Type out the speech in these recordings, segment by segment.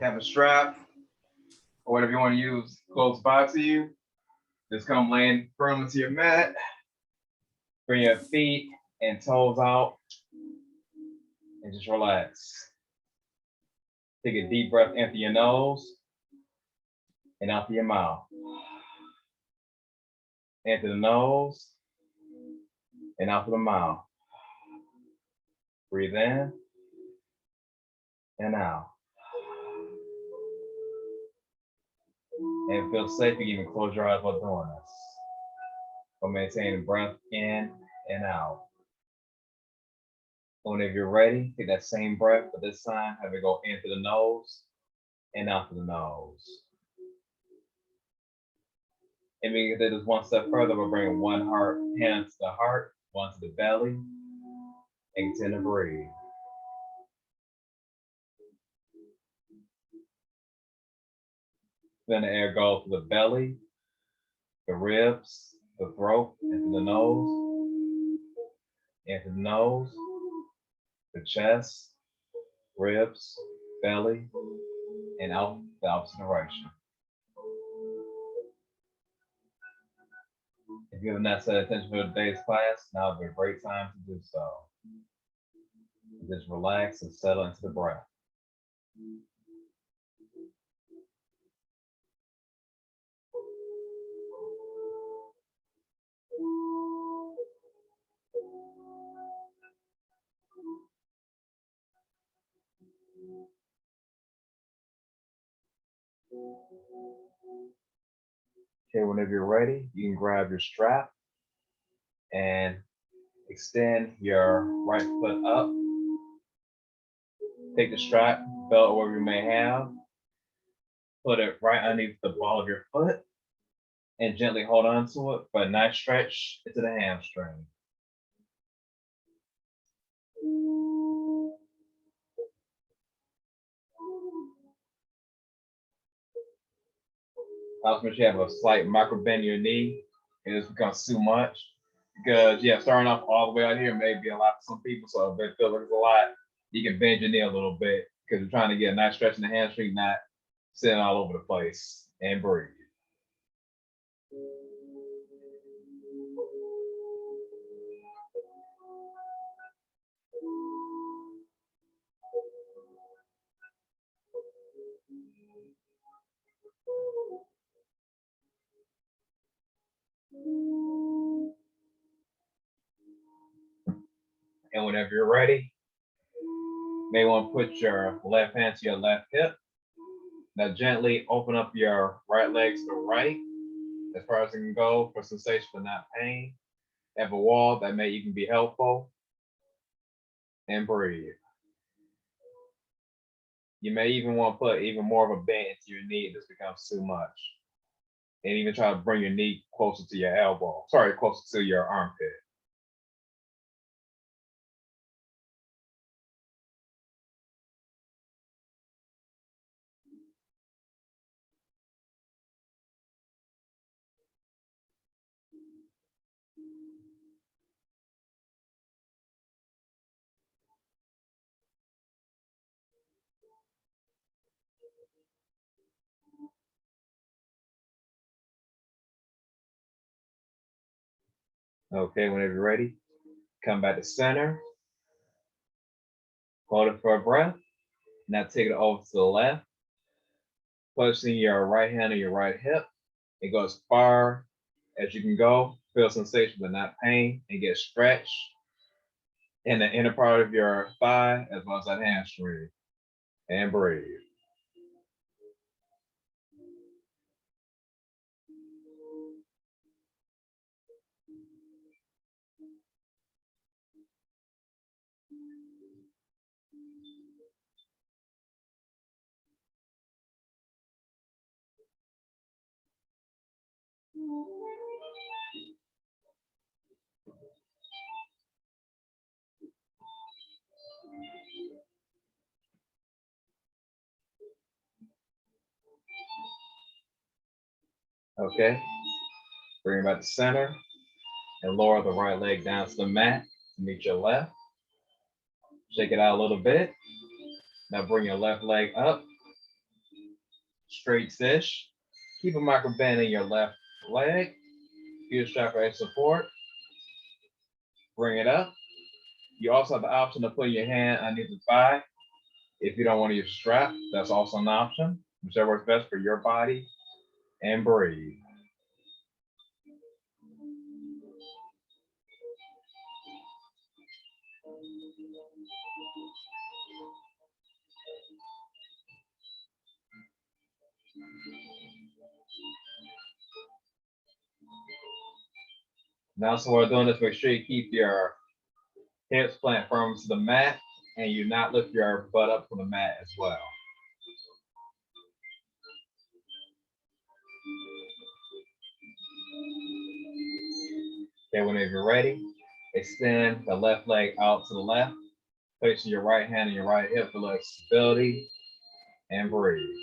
have a strap or whatever you want to use close by to you. Just come laying firmly to your mat. Bring your feet and toes out and just relax. Take a deep breath in through your nose and out through your mouth. In through the nose and out through the mouth. Breathe in and out. And feel safe, you can even close your eyes while doing this. But maintain breath in and out. Whenever you're ready, take that same breath, but this time have it go in through the nose and out through the nose. And we can do this one step further. We'll bring one hand to the heart, one to the belly, and continue to breathe. Then the air goes to the belly, the ribs, the throat, into the nose, the chest, ribs, belly, and out the opposite direction. If you have not set attention for today's class, now would be a great time to do so. Just relax and settle into the breath. Okay, whenever you're ready, you can grab your strap and extend your right foot up. Take the strap, belt, or whatever you may have, put it right underneath the ball of your foot and gently hold on to it for a nice stretch into the hamstring. Also, make sure you have a slight micro bend in your knee. It just becomes too much because starting off all the way out here may be a lot for some people. So if it feels like it's a lot, you can bend your knee a little bit because you're trying to get a nice stretch in the hamstring, not sitting all over the place. And breathe. And whenever you're ready, you may want to put your left hand to your left hip. Now gently open up your right leg to the right, as far as it can go for sensation but not pain. Have a wall that may even be helpful. And breathe. You may even want to put even more of a bend into your knee if this becomes too much. And even try to bring your knee closer to your elbow. Sorry, closer to your armpit. Okay, whenever you're ready, come back to center. Hold it for a breath. Now take it over to the left. Placing your right hand on your right hip. It goes as far as you can go. Feel sensation but not pain, and get stretched in the inner part of your thigh as well as that hamstring. And breathe. Okay, bring it back to center and lower the right leg down to the mat to meet your left. Shake it out a little bit. Now bring your left leg up straight fish. Keep a micro bend in your left leg. Use strap for extra support. Bring it up. You also have the option to put your hand underneath the thigh. If you don't want to use a strap, that's also an option. Whichever works best for your body. And breathe. Now, so while doing this, make sure you keep your hips plant firm to the mat and you not lift your butt up from the mat as well. Okay, whenever you're ready, extend the left leg out to the left, placing your right hand on your right hip for leg stability, and breathe.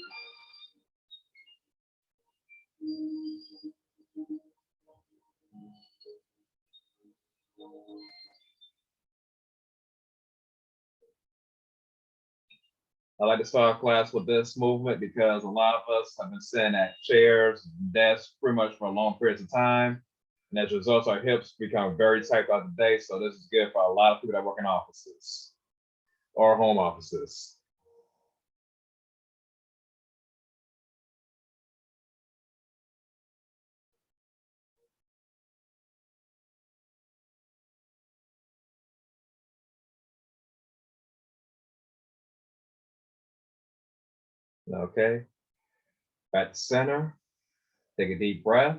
I like to start class with this movement because a lot of us have been sitting at chairs, desks pretty much for long periods of time. And as a result, our hips become very tight throughout the day. So this is good for a lot of people that work in offices or home offices. Okay, back to center. Take a deep breath.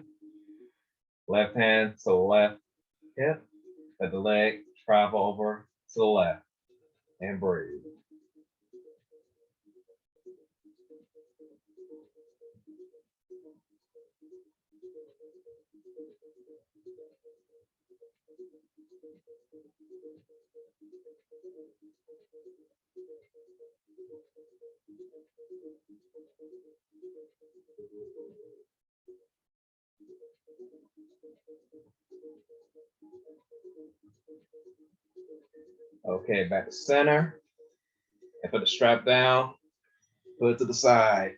Left hand to the left hip. Let the leg travel over to the left and breathe. Okay, back to center. And put the strap down. Put it to the side.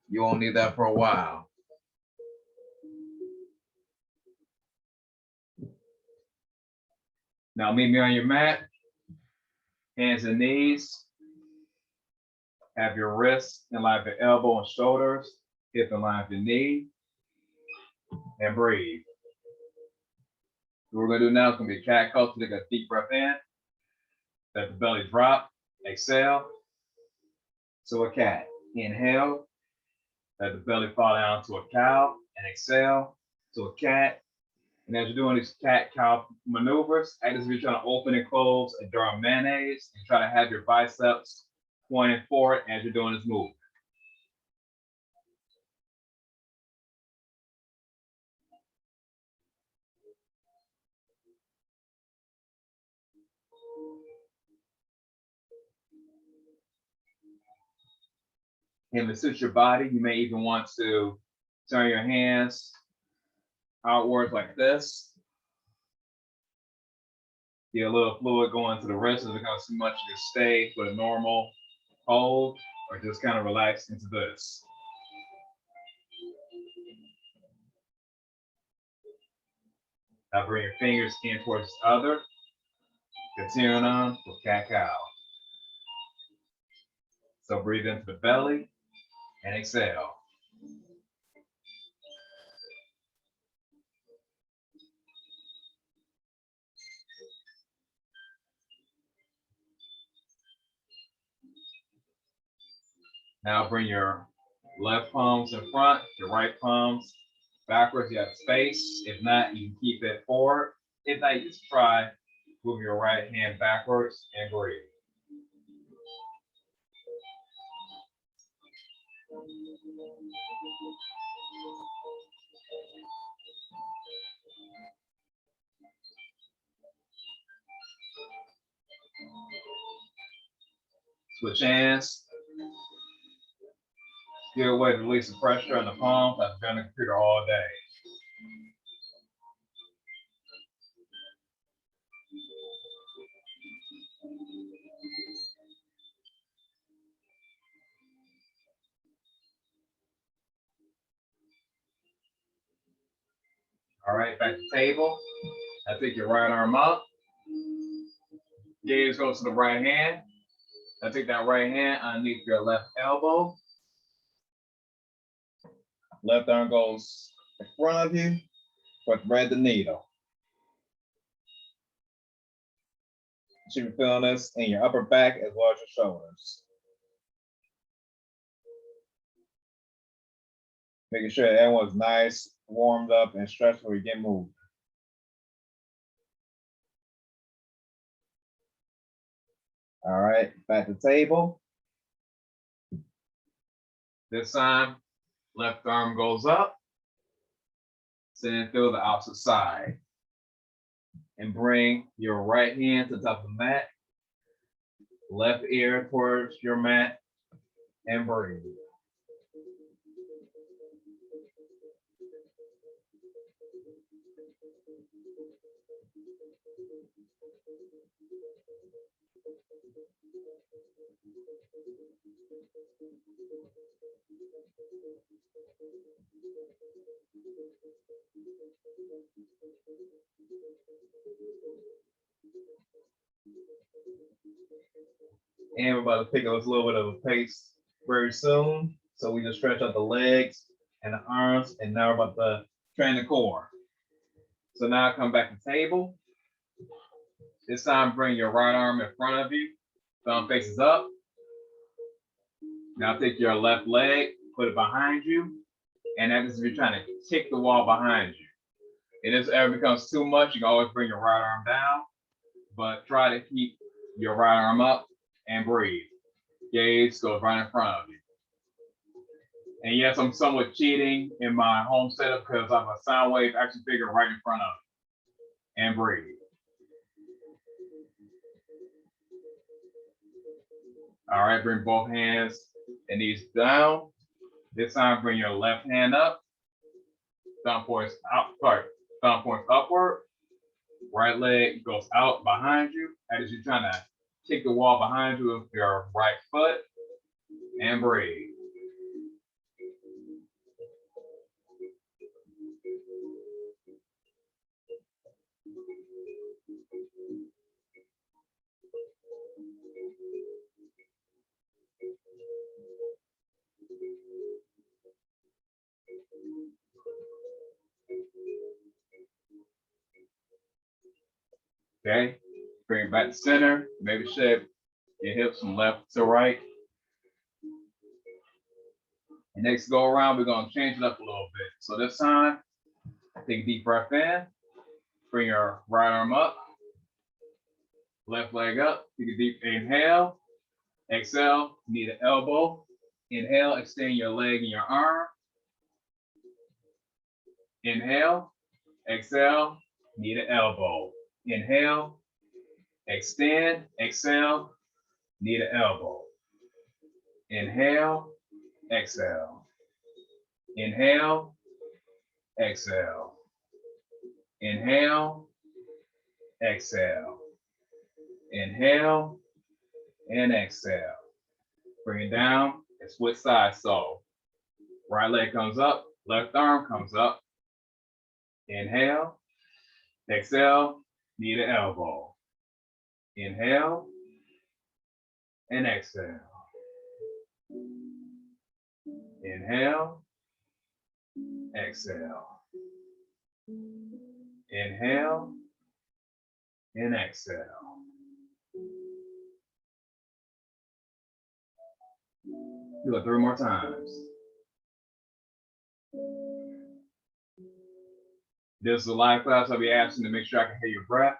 You won't need that for a while. Now meet me on your mat. Hands and knees. Have your wrists in line with your elbow and shoulders. Hip in line with your knee. And breathe. What we're going to do now is going to be cat cow. Take a deep breath in. Let the belly drop. Exhale. To a cat. Inhale. Let the belly fall down to a cow. And exhale to a cat. And as you're doing these cat-cow maneuvers, act as if you're trying to open and close a jar of mayonnaise and try to have your biceps pointing forward as you're doing this move. And to suit your body, you may even want to turn your hands outwards like this. Get a little fluid going to the wrist as it becomes too much. You stay with a normal hold or just kind of relax into this. Now bring your fingers in towards the other. Continuing on with cat-cow. So breathe into the belly and exhale. Now bring your left palms in front, your right palms backwards. You have space. If not, you can keep it forward. If not, you just try move your right hand backwards and breathe. Switch hands. Get away to release the pressure on the palms. I've been on the computer all day. All right, back to table. Now take your right arm up. Gaze goes to the right hand. Now take that right hand underneath your left elbow. Left arm goes in front of you, but thread the needle. You should be feeling this in your upper back as well as your shoulders. Making sure that everyone's nice, warmed up, and stretched before you get moved. All right, back to table. This time, left arm goes up. Sit and feel the opposite side. And bring your right hand to the top of the mat. Left ear towards your mat. And breathe. And we're about to pick up a little bit of a pace very soon. So we just stretch out the legs and the arms, and now we're about to train the core. So now come back to table. This time bring your right arm in front of you. Thumb faces up. Now take your left leg, put it behind you. And that is if you're trying to kick the wall behind you. If this ever becomes too much, you can always bring your right arm down, but try to keep your right arm up and breathe. Gaze goes right in front of you. And yes, I'm somewhat cheating in my home setup because I have a sound wave action figure right in front of me. And breathe. All right, bring both hands and knees down. This time, bring your left hand up. Thumb points upward. Right leg goes out behind you as you're trying to kick the wall behind you with your right foot. And breathe. Okay, bring it back to center. Maybe shape your hips from left to right. And next go around, we're gonna change it up a little bit. So this time, take a deep breath in. Bring your right arm up. Left leg up. Take a deep inhale. Exhale, knee to elbow. Inhale, extend your leg and your arm. Inhale, exhale, knee to elbow. Inhale, extend, exhale, knee to elbow. Inhale, exhale. Inhale, exhale. Inhale, exhale. Inhale, and exhale. Bring it down and switch sides. So right leg comes up, left arm comes up. Inhale, exhale, knee to elbow. Inhale, and exhale. Inhale, exhale. Inhale, and exhale. Do it 3 more times. This is a live class. I'll be asking to make sure I can hear your breath.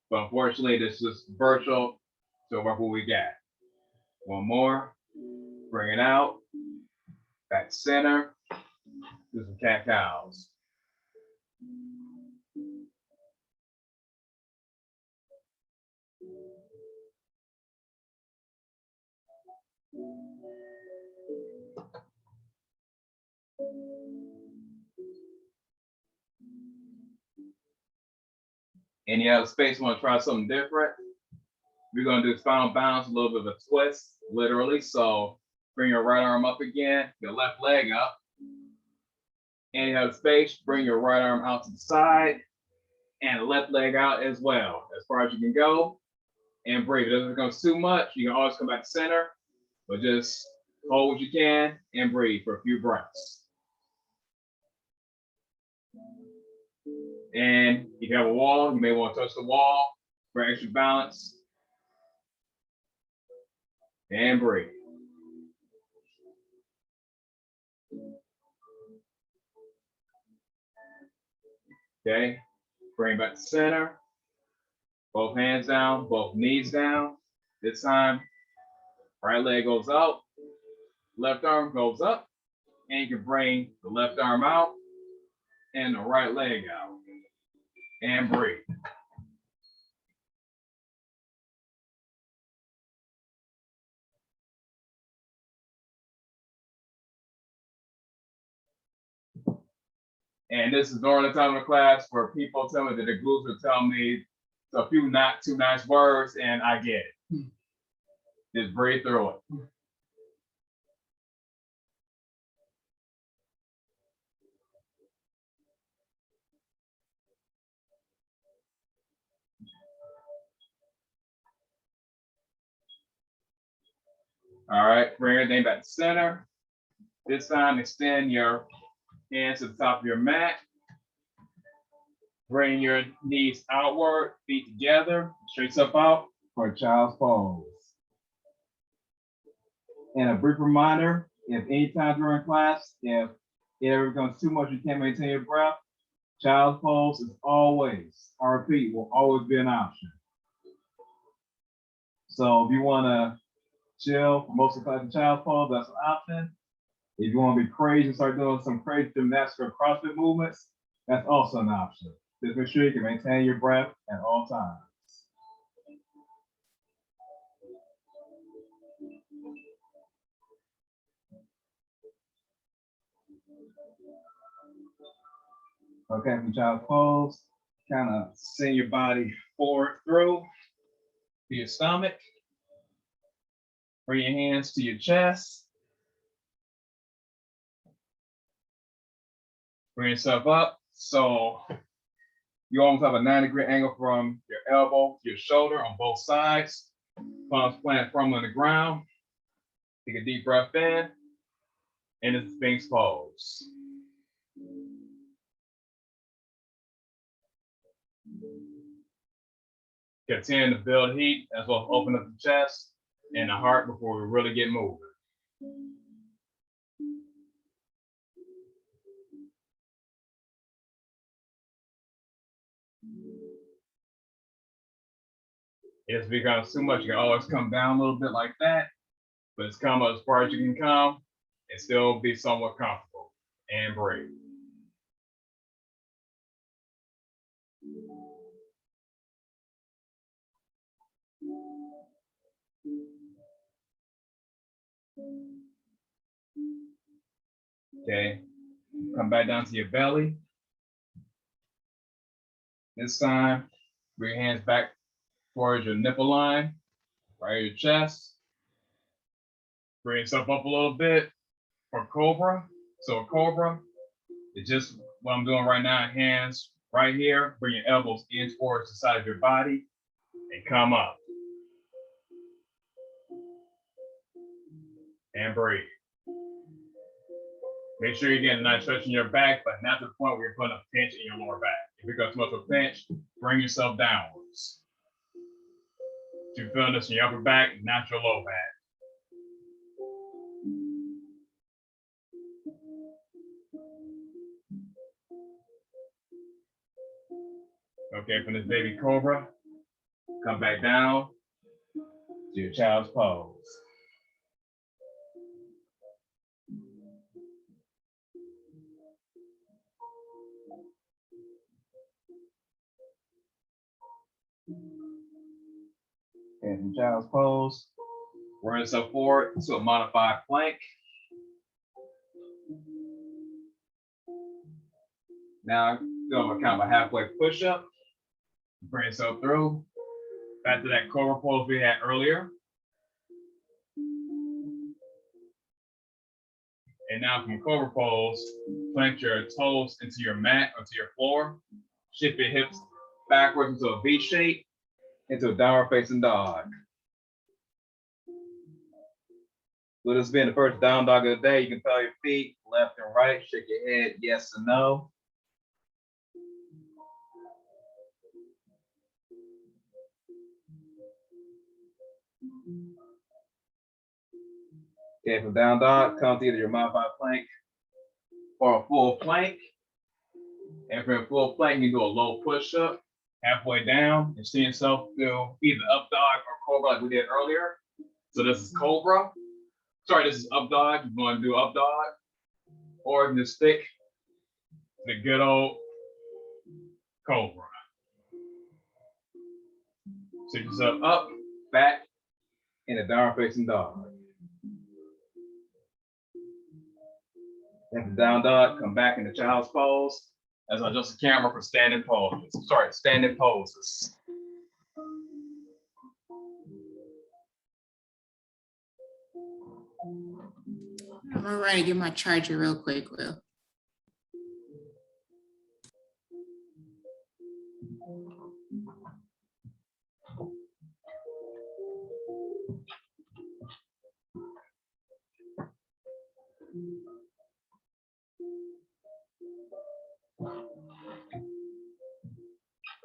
But unfortunately, this is virtual, so work what we got. 1 more. Bring it out. Back to center. Do some cat cows. Any other space want to try something different? We're going to do Spinal Bounds, a little bit of a twist, literally. So bring your right arm up again, your left leg up. Inhale to space, bring your right arm out to the side and left leg out as well, as far as you can go. And breathe. If it doesn't go too much, you can always come back to center, but just hold what you can and breathe for a few breaths. And if you have a wall, you may want to touch the wall for extra balance. And breathe. Okay, bring back to center. Both hands down, both knees down. This time, right leg goes out, left arm goes up, and you can bring the left arm out and the right leg out. And breathe. And this is during the time of the class where people tell me that the glutes are telling me a few not too nice words, and I get it. Just breathe through it. All right, bring everything back to center. This time, extend your hands to the top of your mat. Bring your knees outward, feet together, straight up out for a child's pose. And a brief reminder, if anytime during class, if it ever becomes too much, you can't maintain your breath, child's pose is always, I repeat, will always be an option. So if you want to chill for most of the class in child's pose, that's an option. If you want to be crazy and start doing some crazy gymnastics or CrossFit movements, that's also an option. Just make sure you can maintain your breath at all times. Okay, from child's pose, kind of send your body forward through to your stomach. Bring your hands to your chest. Bring yourself up. So you almost have a 90-degree angle from your elbow to your shoulder on both sides. Palms plant firmly on the ground. Take a deep breath in. And it's Sphinx pose. Continue to build heat as well as open up the chest and the heart before we really get moving. If it becomes too much, you can always come down a little bit like that, but it's come as far as you can come and still be somewhat comfortable. And breathe. Okay, come back down to your belly. This time, bring your hands back towards your nipple line, right at your chest. Bring yourself up a little bit for Cobra. So a Cobra is just what I'm doing right now. Hands right here. Bring your elbows in towards the side of your body and come up. And breathe. Make sure you're getting a nice stretch in your back, but not to the point where you're putting a pinch in your lower back. If it becomes too much of a pinch, bring yourself downwards. You're feeling this in your upper back, not your low back. Okay, from this baby Cobra, come back down to your child's pose. And from child's pose, roll yourself forward to a modified plank. Now, go kind of a halfway push-up. Bring yourself through. Back to that Cobra pose we had earlier. And now from Cobra pose, plant your toes into your mat or to your floor. Shift your hips backwards into a V shape, into a downward facing dog. With this being the first down dog of the day, you can feel your feet left and right, shake your head yes and no. Okay, from down dog, come to either your modified plank or a full plank. And for a full plank, you do a low push-up halfway down and see yourself do either up dog or Cobra like we did earlier. So this is Cobra. Sorry, this is up dog. You're going to do up dog. Or you can just stick the good old Cobra. Sit yourself up, back, in a downward facing dog. And from down dog, come back into child's pose. As I adjust the camera for standing poses. Sorry, standing poses. I'm gonna run and get my charger real quick, Will.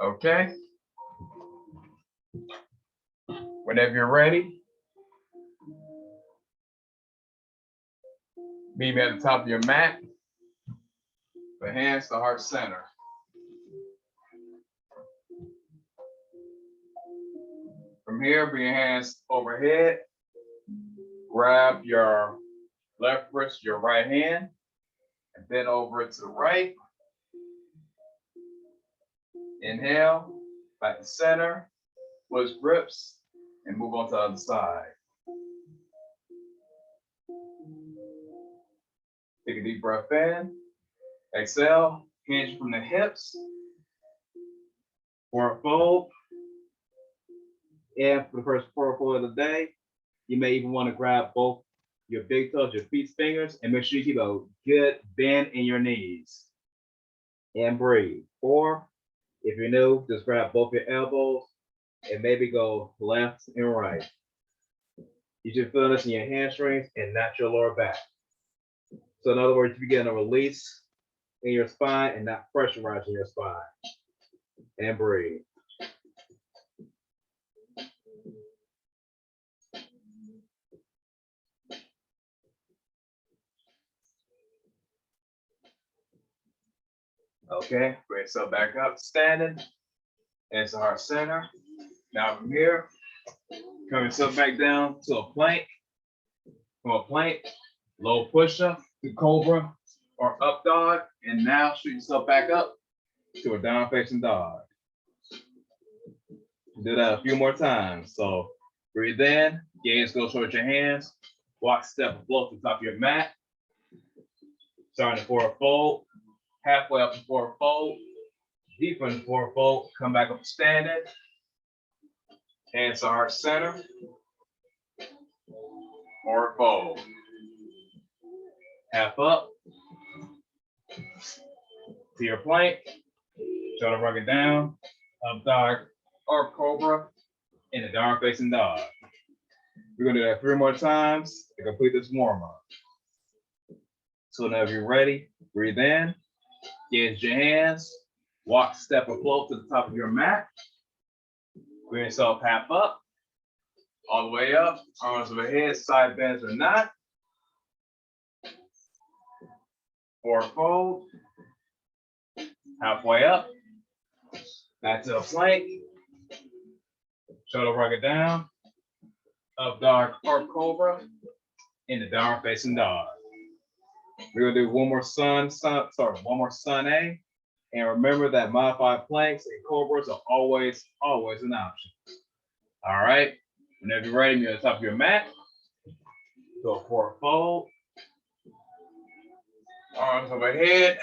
Okay. Whenever you're ready, meet me at the top of your mat. The hands to heart center. From here, bring your hands overhead. Grab your left wrist, your right hand, and bend over it to the right. Inhale, back to center, push grips, and move on to the other side. Take a deep breath in. Exhale, hinge from the hips. Forward fold. And for the first forward fold of the day, you may even want to grab both your big toes, your feet fingers, and make sure you keep a good bend in your knees. And breathe. Or if you're new, just grab both your elbows and maybe go left and right. You should feel this in your hamstrings and not your lower back. So in other words, you're getting a release in your spine and not pressurizing your spine. And breathe. Okay, bring yourself back up, standing. It's the heart center. Now from here, come yourself back down to a plank. From a plank, low push-up to Cobra or up dog. And now shoot yourself back up to a down facing dog. Do that a few more times. So breathe in, gaze goes towards your hands. Walk, step, and float to the top of your mat. Starting the forward fold. Halfway up the forward fold, deeper in the forward fold, come back up standing. Hands to heart center. Forward fold. Half up. To your plank. Shoulder rugged down. Up dog or Cobra in the downward facing dog. We're gonna do that 3 more times to complete this warm up. So now if you're ready, breathe in. Engage your hands, walk, step, or float to the top of your mat. Bring yourself half up, all the way up, arms overhead, side bends or not. Forward fold, halfway up, back to a plank, shoulder rugged down, up dog or Cobra, in the downward facing dog. We're gonna do one more sun A. And remember that modified planks and Cobras are always an option. All right, whenever you're ready, you're at the top of your mat. Go forward fold. Arms overhead.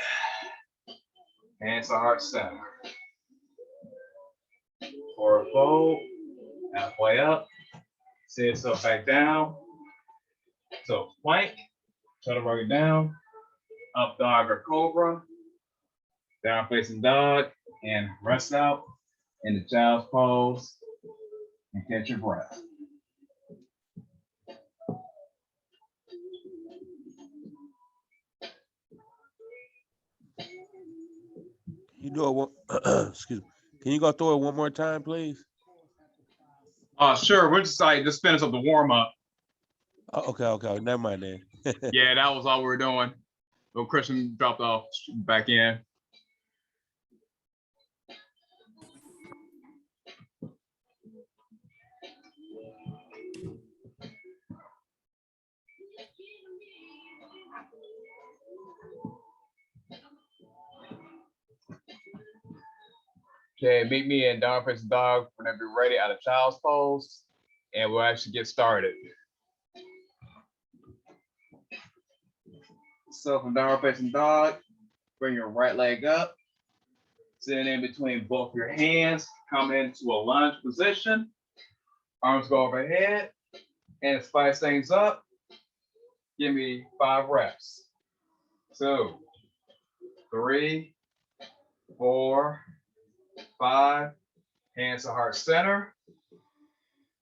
Hands to heart center. Forward fold. Halfway up. Sit yourself back down. So plank. Try to work it down. Up dog or cobra. Down facing dog. And rest out in the child's pose. And catch your breath. You do it one, excuse me. Can you go through it one more time, please? Sure. We're just like just finish up the warm up. Oh, okay. Never mind then. Yeah, that was all we were doing. Little Christian dropped off back in. Okay, meet me in down facing dog whenever you're ready out of child's pose, and we'll actually get started. So from down facing dog, bring your right leg up, sitting in between both your hands, come into a lunge position, arms go overhead, and spice things up. Give me 5 reps. 2, 3, 4, 5. Hands to heart center.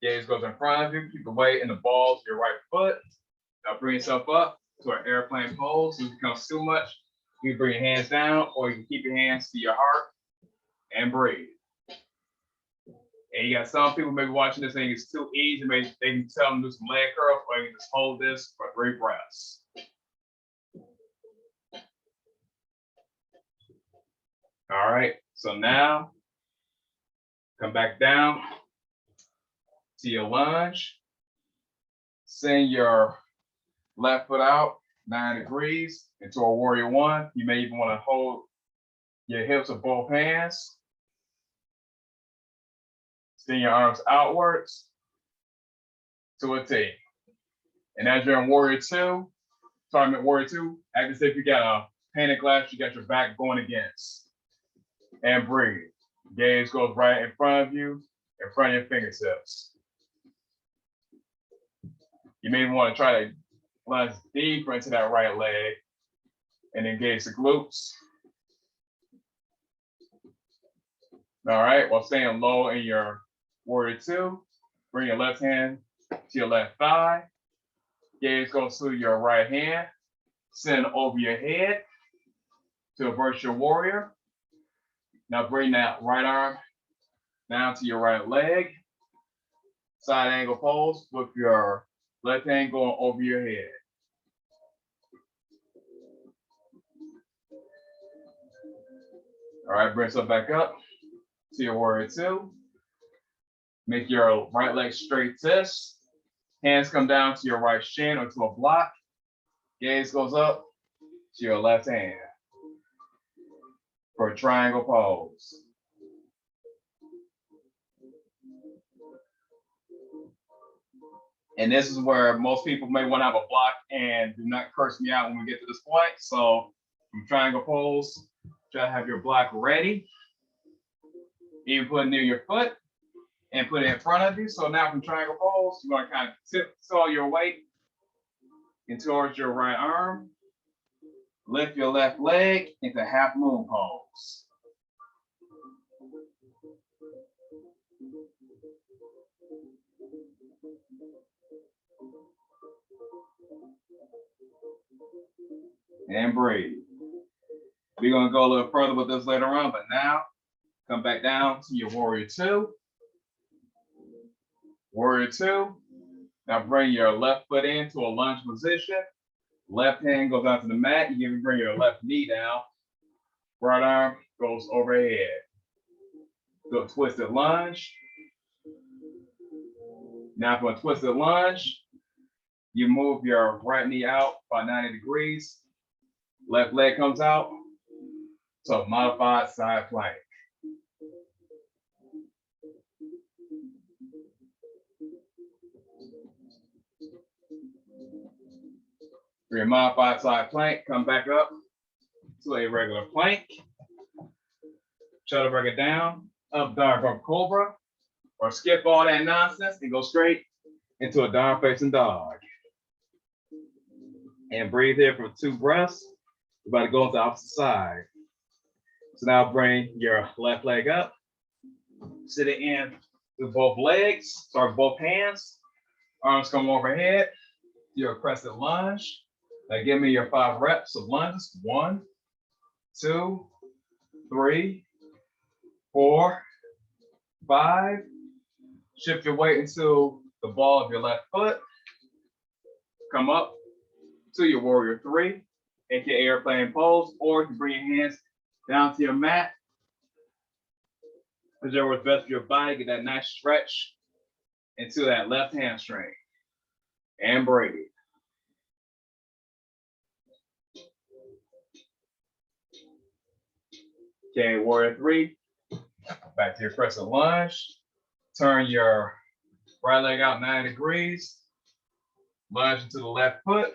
Gaze goes in front of you. Keep the weight in the balls of your right foot. Now bring yourself up to an airplane pose. If it becomes too much, you can bring your hands down, or you can keep your hands to your heart and breathe. And you got some people maybe watching this thing, it's too easy. Maybe they can tell them to do some leg curls, or you can just hold this for 3 breaths. All right, so now come back down to your lunge. Send your left foot out 9 degrees into a warrior 1. You may even want to hold your hips with both hands. Send your arms outwards to a T. And as you're in warrior 2, starting at warrior 2, act as if you got a pane of glass you got your back going against. And breathe. Gaze goes right in front of you, in front of your fingertips. You may want to try to lunge deeper into that right leg and engage the glutes. All right, while staying low in your warrior 2, bring your left hand to your left thigh. Gaze goes to your right hand, send over your head to a virtual warrior. Now bring that right arm down to your right leg. Side angle pose with your left hand going over your head. All right, bring yourself back up to your warrior 2. Make your right leg straight twist. Hands come down to your right shin or to a block. Gaze goes up to your left hand for a triangle pose. And this is where most people may want to have a block, and do not curse me out when we get to this point. So from triangle pose, try to have your block ready. Even put it near your foot and put it in front of you. So now from triangle pose, you're going to kind of tiptoe your weight in towards your right arm. Lift your left leg into half moon pose. And breathe. We're going to go a little further with this later on, but now come back down to your warrior 2. Warrior 2. Now bring your left foot into a lunge position. Left hand goes out to the mat. You can bring your left knee down. Right arm goes overhead. Do a twisted lunge. Now for a twisted lunge, you move your right knee out by 90 degrees. Left leg comes out. So modified side plank. For your modified side plank, come back up to a regular plank. Try to break it down. Up dog or cobra, or skip all that nonsense and go straight into a down facing dog. And breathe here for 2 breaths. We're about to go to the opposite side. So now bring your left leg up. Sit it in with both legs, start both hands. Arms come overhead. Your crescent lunge. Now give me your 5 reps of lunges. 1, 2, 3, 4, 5. Shift your weight into the ball of your left foot. Come up to your warrior 3, aka airplane pose, or you can bring your hands down to your mat. Whichever works best for your body, get that nice stretch into that left hamstring. And breathe. Okay, warrior 3, back to your crescent lunge. Turn your right leg out 90 degrees. Lunge into the left foot.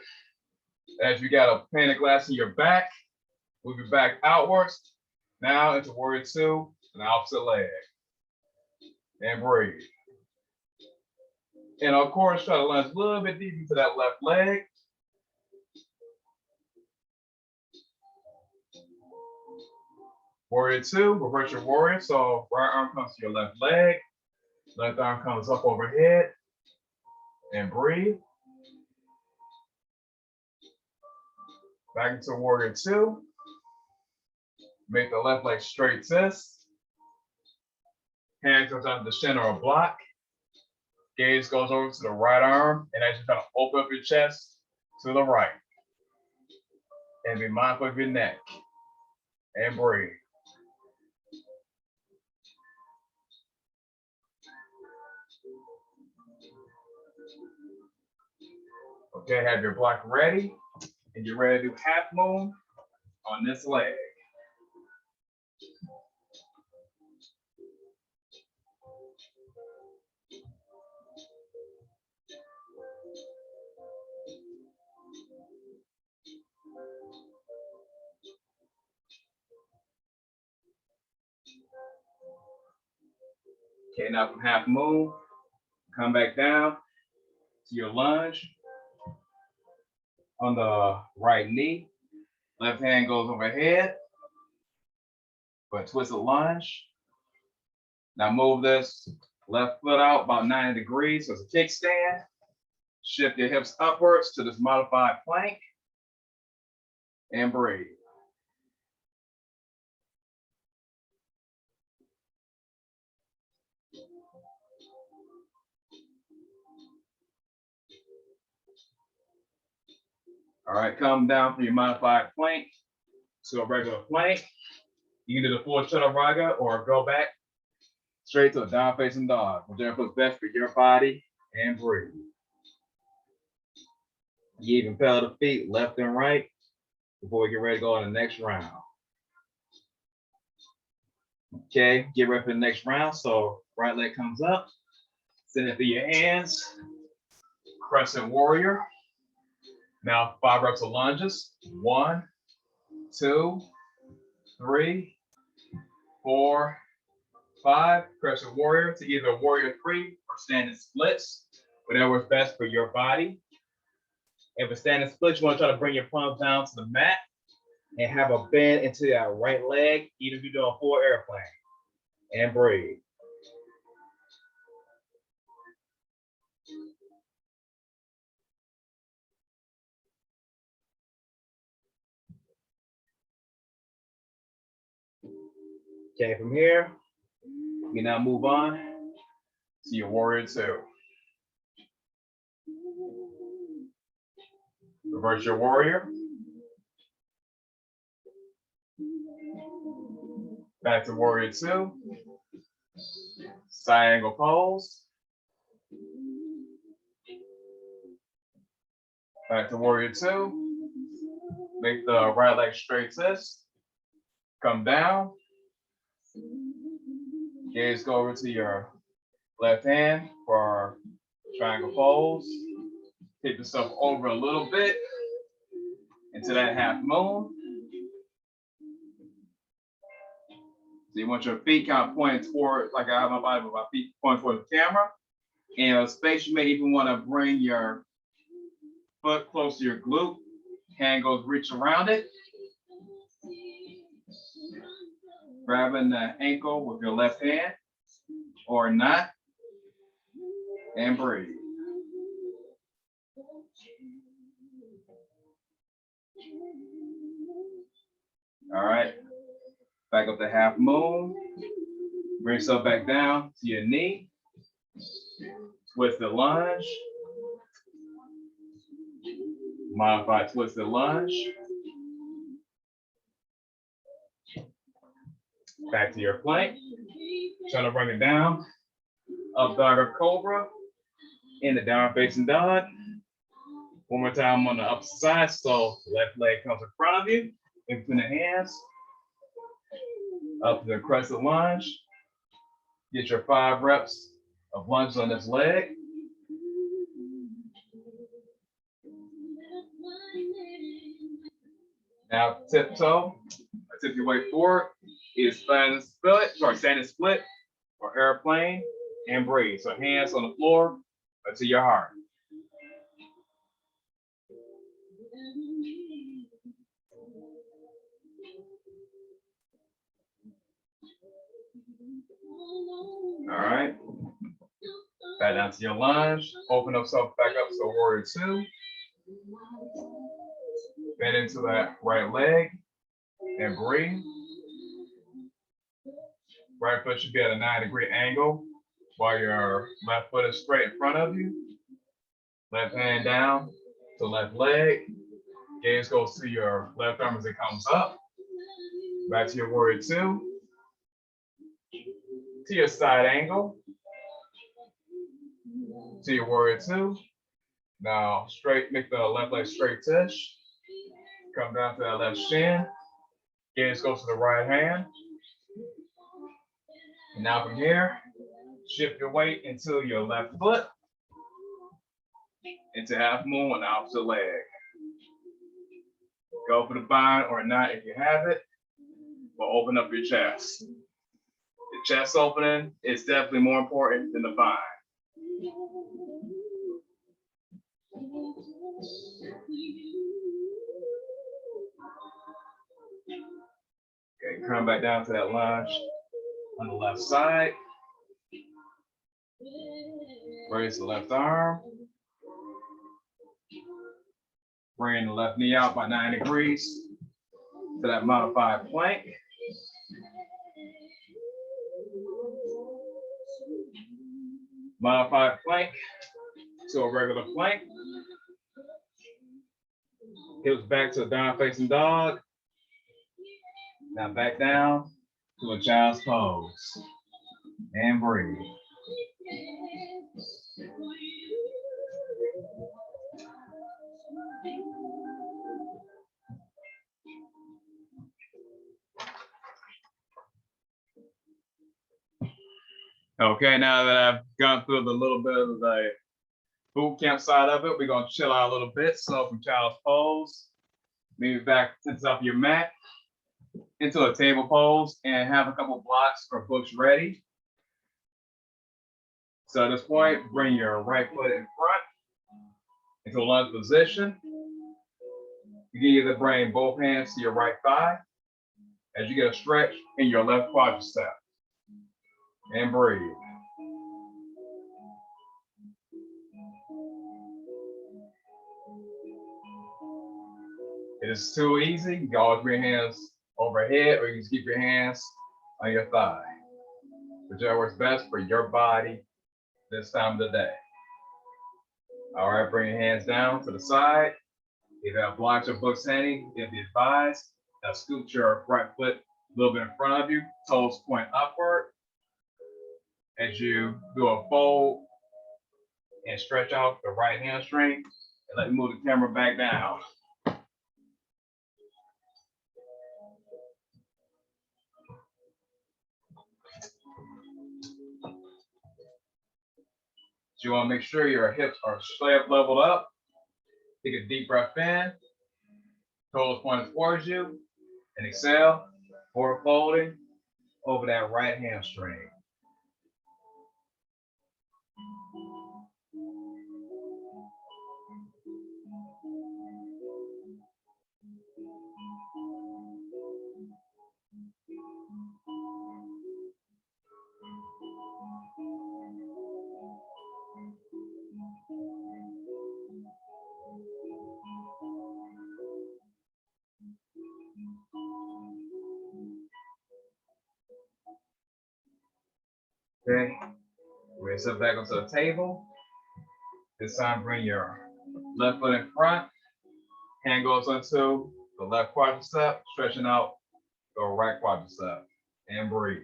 As you got a pane of glass in your back, move your back outwards. Now into warrior 2, and the opposite leg. And breathe. And of course, try to lunge a little bit deep into that left leg. Warrior 2, reverse your warrior. So right arm comes to your left leg. Left arm comes up overhead. And breathe. Back into warrior 2. Make the left leg straight twist. Hand comes out to the shin or a block. Gaze goes over to the right arm. And as you kind of open up your chest to the right. And be mindful of your neck. And breathe. Okay, have your block ready. And you're ready to do half moon on this leg. Okay, now from half moon, come back down to your lunge on the right knee. Left hand goes overhead for a twisted lunge. Now move this left foot out about 90 degrees, so it's a kickstand. Shift your hips upwards to this modified plank and breathe. All right, come down from your modified plank to a regular plank. You can do the full chaturanga or go back straight to a down facing dog, whichever feels best for your body, and breathe. You even pedal the feet left and right before we get ready to go on the next round. Okay, get ready for the next round. So right leg comes up, send it through your hands, Crescent Warrior. Now 5 reps of lunges. 1, 2, 3, 4, 5. Crescent Warrior to either Warrior 3 or standing splits, whatever is best for your body. If it's standing splits, you want to try to bring your palms down to the mat and have a bend into that right leg, even if you're doing a full airplane. And breathe. Okay, from here, you now move on to your Warrior 2. Reverse your Warrior. Back to Warrior 2. Side angle pose. Back to Warrior 2. Make the right leg straight twist. Come down. Gaze go over to your left hand for triangle pose. Take yourself over a little bit into that half moon. So you want your feet kind of pointing toward, like I have my body, but my feet pointing toward the camera. And in a space, you may even want to bring your foot close to your glute Hand goes reach around it. Grabbing the ankle with your left hand or not. And breathe. All right. Back up to half moon. Bring yourself back down to your knee. Twisted lunge. Modified twisted lunge. Back to your plank. Try to bring it down. Up dog or cobra. In the down facing dog. One more time on the upper side. So left leg comes in front of you. In between the hands. Up to the crescent lunge. Get your 5 reps of lunge on this leg. Now tiptoe, tip your way forward is standing split or airplane and breathe. So hands on the floor to your heart. All right. Back down to your lunge. Open up self back up. So warrior 2. Bend into that right leg and breathe. Right foot should be at a 9-degree angle while your left foot is straight in front of you. Left hand down to left leg. Gaze goes to your left arm as it comes up. Back to your warrior 2. To your side angle. To your warrior 2. Now straight, make the left leg straight touch. Come down to that left shin. Gaze goes to the right hand. And now from here, shift your weight into your left foot. Into half moon on the opposite leg. Go for the bind or not if you have it. But open up your chest. The chest opening is definitely more important than the bind. Okay, come back down to that lunge on the left side. Raise the left arm. Bring the left knee out by 9 degrees to that modified plank. Modified plank to a regular plank. Hips back to a down facing dog. Now back down to a child's pose. And breathe. Okay, now that I've gone through the little bit of the boot camp side of it, we're gonna chill out a little bit. So from child's pose, maybe back to the top of your mat, into a table pose, and have a couple blocks or books ready. So at this point, bring your right foot in front into a lunge position. You can either bring both hands to your right thigh as you get a stretch in your left quadricep. And breathe. It is too easy. You can always bring your hands overhead, or you can just keep your hands on your thigh. Whichever works best for your body this time of the day. All right, bring your hands down to the side. If you have blocks or books handy, it'd be advised. Now scoot your right foot a little bit in front of you, toes point upward. As you do a fold and stretch out the right hamstring, and let me move the camera back down. So you want to make sure your hips are straight leveled up. Take a deep breath in, toes pointed towards you, and exhale, forward folding over that right hamstring. Okay, we're gonna sit back onto the table. This time, bring your left foot in front. Hand goes onto the left quadricep, stretching out the right quadricep, and breathe.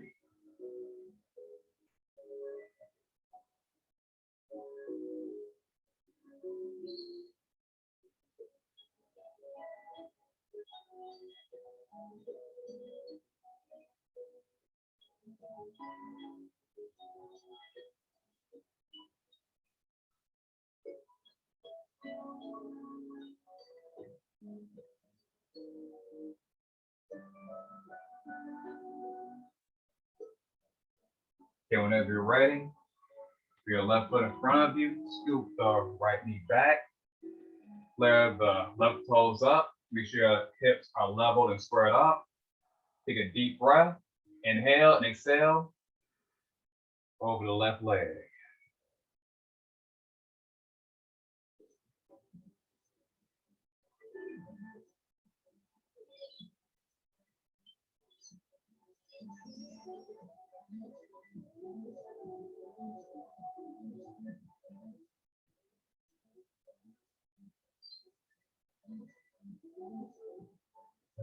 Okay, whenever you're ready, for your left foot in front of you, scoop the right knee back, flare the left toes up, make sure your hips are leveled and squared up. Take a deep breath, inhale and exhale over the left leg.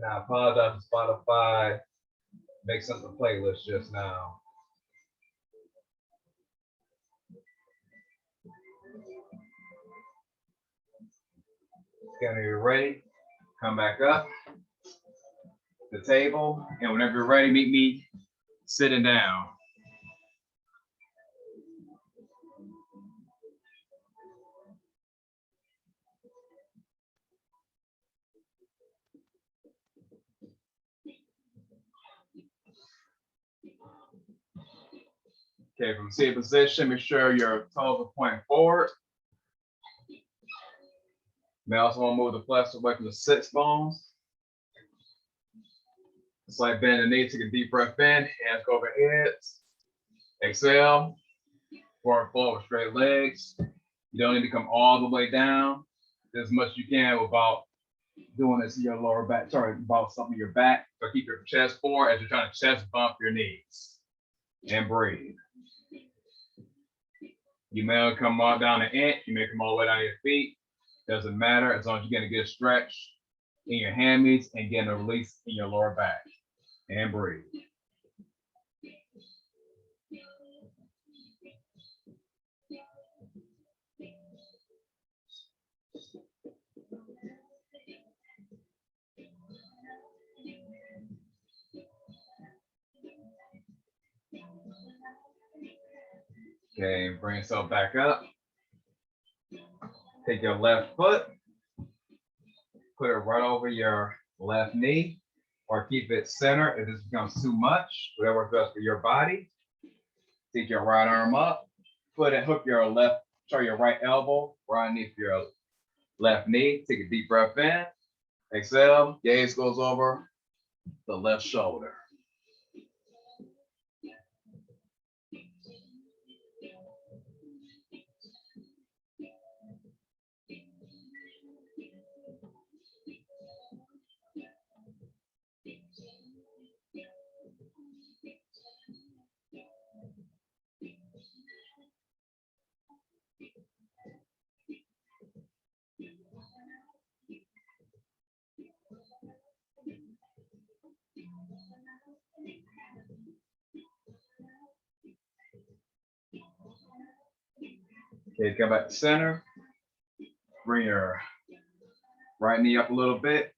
And I apologize to Spotify, mixed up the playlist just now. Okay, when you're ready, come back up the table, and whenever you're ready, meet me sitting down. Okay, from seated position, make sure your toes are pointing forward. You may also want to move the flesh away from the sits bones. It's like bend the knee, take a deep breath in, hands go over heads. Exhale, forward fold with straight legs. You don't need to come all the way down. As much as you can without doing this in your lower back, about something in your back. So keep your chest forward as you're trying to chest bump your knees. And breathe. You may come all down an inch, you may come all the way down your feet. Doesn't matter as long as you're getting a good stretch in your hammies and getting a release in your lower back. And breathe. Okay, bring yourself back up. Take your left foot, put it right over your left knee, or keep it center if this becomes too much, whatever works best for your body. Take your right arm up, hook your right elbow right underneath your left knee. Take a deep breath in, exhale, gaze goes over the left shoulder. Okay, come back to center. Bring your right knee up a little bit.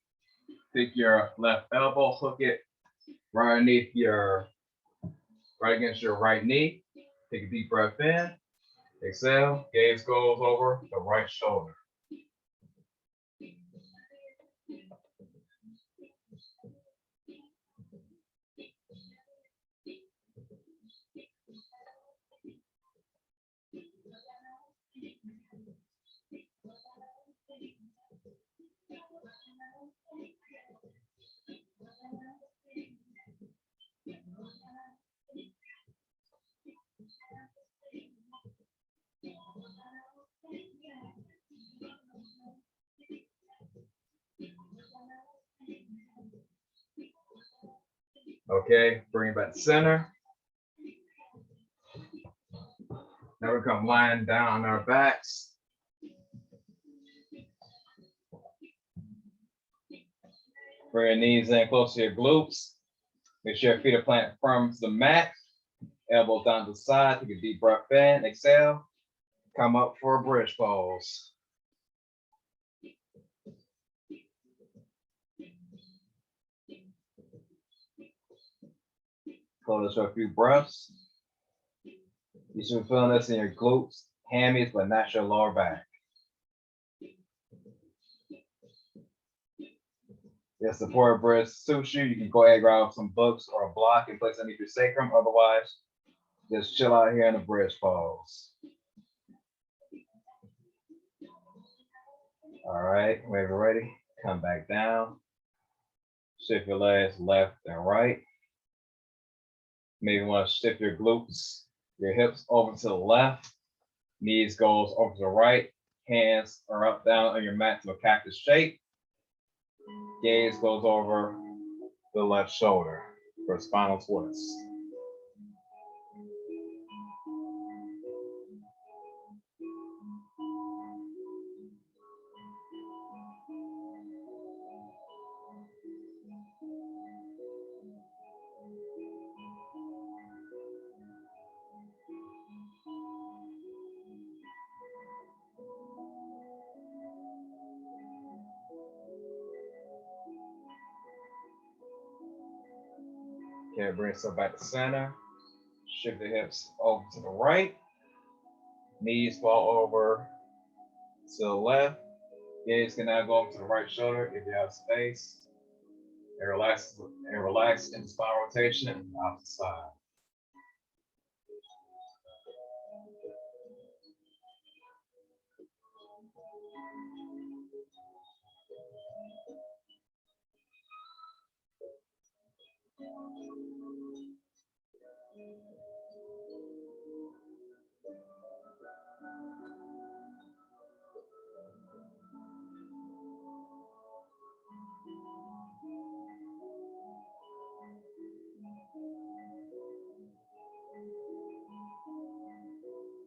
Take your left elbow, hook it right underneath right against your right knee. Take a deep breath in. Exhale, gaze goes over the right shoulder. Okay, bring it back to center. Now we come lying down on our backs. Bring your knees in close to your glutes. Make sure your feet are planted firm to the mat. Elbows down to the side. Take a deep breath in. Exhale. Come up for a bridge pose. Hold this for a few breaths. You should be feeling this in your glutes, hammies, but not your lower back. If support bridge suits you, you can go ahead and grab some books or a block and place underneath your sacrum. Otherwise, just chill out here in the bridge pose. All right, whenever you're ready, come back down. Shift your legs left and right. Maybe want to shift your glutes, your hips over to the left. Knees goes over to the right. Hands are up, down on your mat to a cactus shape. Gaze goes over the left shoulder for a spinal twist. Okay, bring yourself back to center. Shift the hips over to the right. Knees fall over to the left. Gaze can now go over to the right shoulder if you have space. And relax in the spinal rotation and opposite side.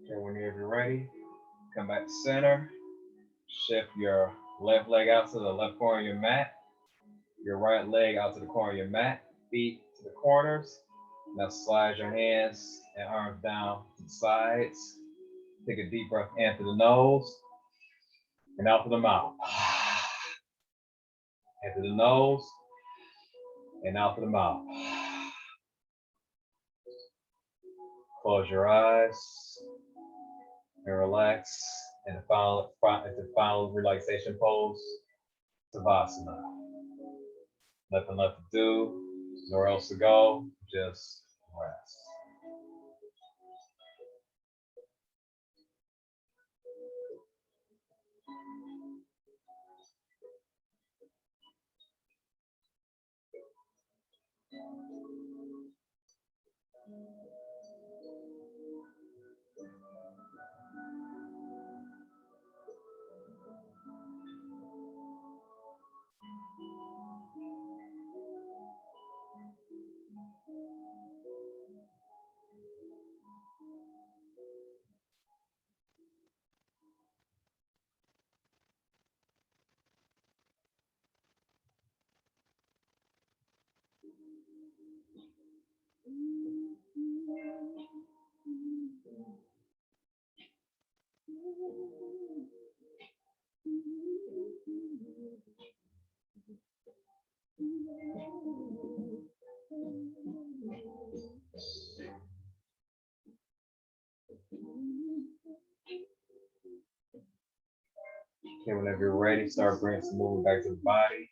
Okay, whenever you're ready, come back to center. Shift your left leg out to the left corner of your mat. Your right leg out to the corner of your mat. Feet to the corners. Now slide your hands and arms down to the sides. Take a deep breath in through the nose and out through the mouth. In through the nose and out through the mouth. Close your eyes and relax in the final relaxation pose, Savasana. Nothing left to do, nowhere else to go, just rest. Okay, whenever you're ready, start bringing some movement back to the body.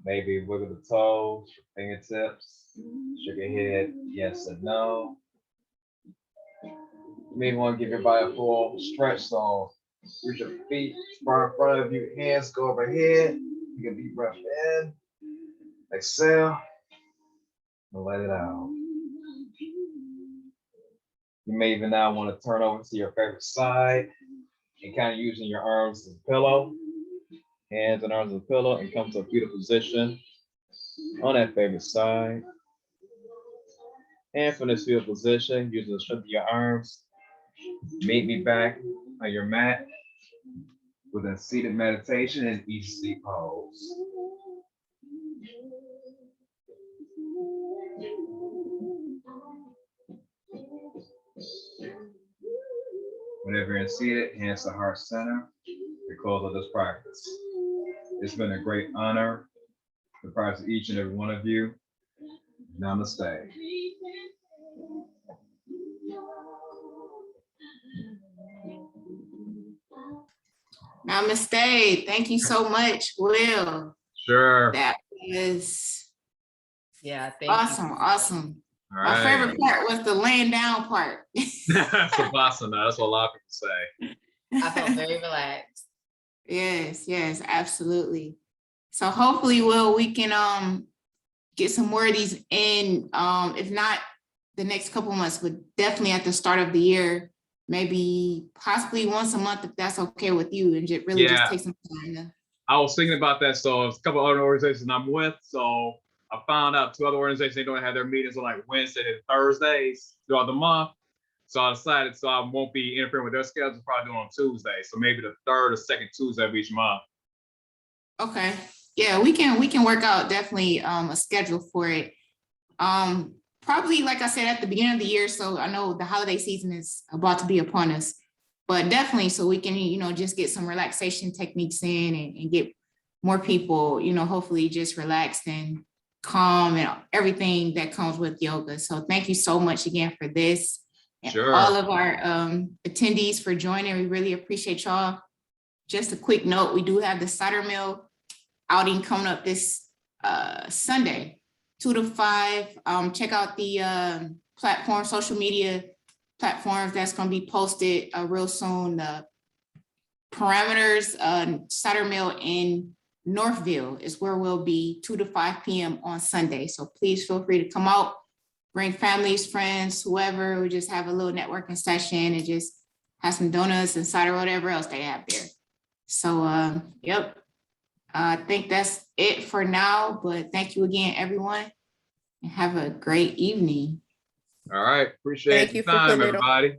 Maybe wiggle the toes, fingertips, shake your head, yes or no. You may want to give your body a full stretch, so reach your feet far in front of you, hands go overhead. Take a deep breath in, exhale, and let it out. You may even now want to turn over to your favorite side and kind of using your arms as a pillow, hands and arms as a pillow, and come to a fetal position on that favorite side. And from this fetal position, using the strength of your arms, Meet me back on your mat with a seated meditation in each seat pose. Whenever you're seated, hands to heart center, the close of this practice. It's been a great honor to practice each and every one of you. Namaste. Namaste. Thank you so much, Will. Sure. That was Yeah, thank awesome. you. Awesome. All My right. favorite part was the laying down part. Savasana. That's what a lot of people say. I felt very relaxed. Yes, absolutely. So hopefully, Will, we can get some more of these in. If not the next couple of months, but definitely at the start of the year, maybe possibly once a month, if that's okay with you, and just really just take some time to. I was thinking about that. So there's a couple other organizations I'm with. So I found out 2 other organizations, they don't have their meetings on like Wednesday and Thursdays throughout the month. So I decided, so I won't be interfering with their schedules, probably do it on Tuesday. So maybe the 3rd or 2nd Tuesday of each month. Okay. Yeah, we can work out definitely a schedule for it. Probably like I said at the beginning of the year, so I know the holiday season is about to be upon us, but definitely so we can, just get some relaxation techniques in and get more people, hopefully just relaxed and calm and everything that comes with yoga. So thank you so much again for this. And Sure. all of our attendees for joining. We really appreciate y'all. Just a quick note, we do have the cider mill outing coming up this Sunday, 2 to 5. Check out the social media platforms that's going to be posted real soon. The parameters, cider mill in Northville is where we'll be 2 to 5 p.m. on Sunday. So please feel free to come out, bring families, friends, whoever. We just have a little networking session and just have some donuts and cider, whatever else they have there. So, yep. I think that's it for now, but thank you again, everyone, and have a great evening. All right. Appreciate Thank your you for time, putting it on. everybody.